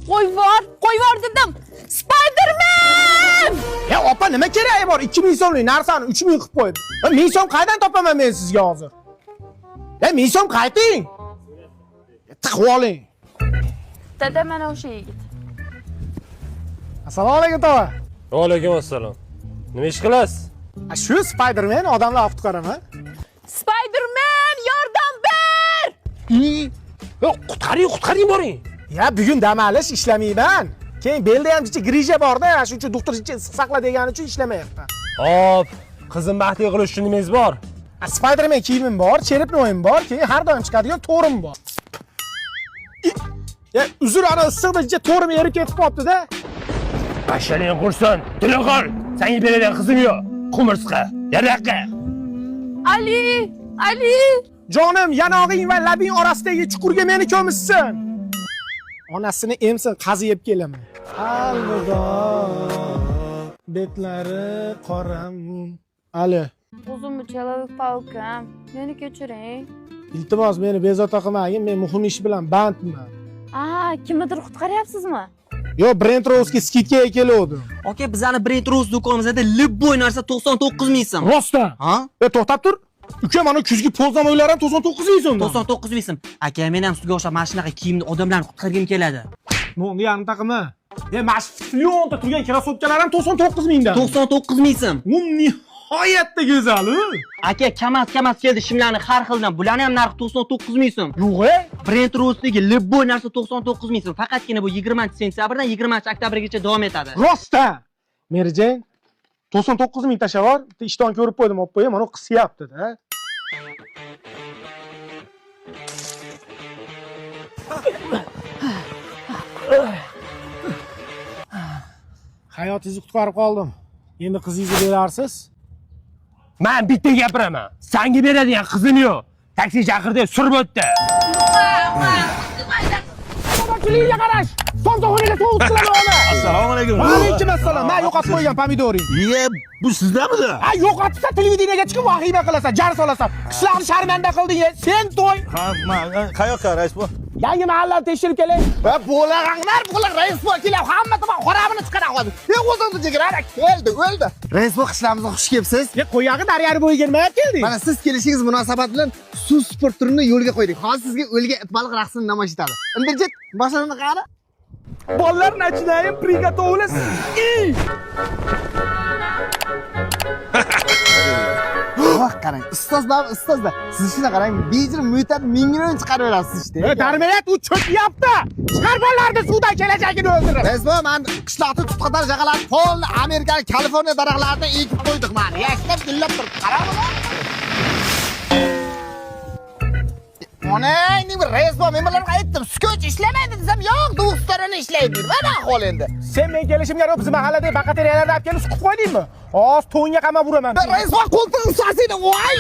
Qo'yvor dedim. Spiderman! Ya opa nima keragi bor? 2000 so'mlik narsani 3000 qilib qo'ydi. 1000 so'm qaydan topaman men sizga hozir? Ya 1000 so'm qayting. Tiqib oling. Dada mana o'sha yigit. Assalomu alaykum tova. Va alaykum assalom. Nima ish qilasiz? Shu Spiderman odamlar olib qaraman. Spiderman, yordam ber! Qutqaring boring. Ya bugun dam olish ishlamayman. Keyin belda ham jicha grija bor-da, shuning uchun doktor issiq saqla degani uchun ishlamayapti. Hop, qizim baxtli qilish uchun nimangiz bor? Spiderman kiyimim bor, cherepni o'yim bor, keyin har doim chiqadigan to'rim bor. Ya uzr, ana issiqda jicha to'rim erib ketib qopti-da. Mashaling qursin, tili qol. Senga beradigan qizim yo'q. Qumursqa, yaraqqa. Ali! Jonim, yanog'ing va labing orasidagi chuqurga meni ko'mishsin. Onasini emsin, qaziyib kelaman. Alvido. Betlari qoram. Ali. O'zimni человек паукam. Meni kechiring. Iltimos, meni bezovta qilmagin, men muhim ish bilan bandman. Kimnidir qutqaryapsizmi? Yo, Brent Rose'ga skidga keluvdim. Aka, bizani Brent Rose do'konimizda libboy narsa 99 ming so'm. Rostdan? Ha? To'xtab tur. Uka, mana kuzgi po'zlamoylar ham 99 ming so'mdan. 99 ming so'm. Aka, men ham sizga o'xshab mana shunaqa kiyimni odamlarni qutqargim keladi. Nonni yarim taqimi. Mana shu Flyonda turgan krossovkalar ham 99 mingdan. 99 ming so'm. Nihoyatda go'zal. Aka, kamas keldi shimlarni har xildan. Bularni ham narxi 99 ming so'm. Yo'q-e? Brent Rose'dagi libboy narsa 99 ming so'm. Faqatgina bu 20-sentyabrdan 20-oktyabrgacha davom etadi. Rostdan. Merijan 99 ming tashavvur, ishton ko'rib qo'ydim, olib qo'yim, mana qisyapti-da. Hayotingizni qutqarib qoldim. Endi qizingizni berarsiz? Men bitta gapiraman. Senga beradigan qizim yo'q. Taksi chaqirdi, surib o'tdi. Kuliga qarash. Somto'g'iniga sovuq qiladi ona. Assalomu alaykum. Va alaykum assalom. Men yo'qotib qo'ygan pomidoring. Bu sizlarmidi? Yo'qotsa televideniyaga chiqib vahima qilasan, jar solasan. Qishlarni sharmanda qilding, sen to'y. Ha, qayoqqa rais bu? Yangi mahallani tekshirib keling. Va bo'lag'anglar, rais bu kelib, hamma tomon qorabini chiqara qoldi. O'zingni jigarada keldi, o'ldi. Rais bu qishlamizga xush kelibsiz. Qo'yag'i daryani bo'yiga nima kelding? Mana siz kelishingiz munosabat bilan suv sport turini yo'lga qo'ydik. Hozir sizga o'lgan it baliq raqsini namoyish etadi. Indirjit, boshlanadi qani? Bolalar nachinayi приготовились. Voh, qarang, ustozlar. Siz shuna qarang, bejir muhitdan mingron chiqaraverasiz işte. Darmayat u cho'kyapti. Chiqar bolalarni suvdan kelajagini o'ldirib. Rais bu men qishloqda tutqatar jag'alar pol Amerika, Kaliforniya daraxtlarini ekib qo'ydik mana. Yashnab gullab turibdi. Qarang. Ona, nima rais bu? Men bilan aytdim, skoch ishlamaydi desam, yo'q, do'stlarini ishlaydi. Mana ahvol endi. Sen men kelishimga yo'q, biz mahalladagi baqateriyalarni olib kelib suqib qo'ydingmi? Hozir to'nga qamab uraman. Rais bu qo'ltig'ini usasini, voy!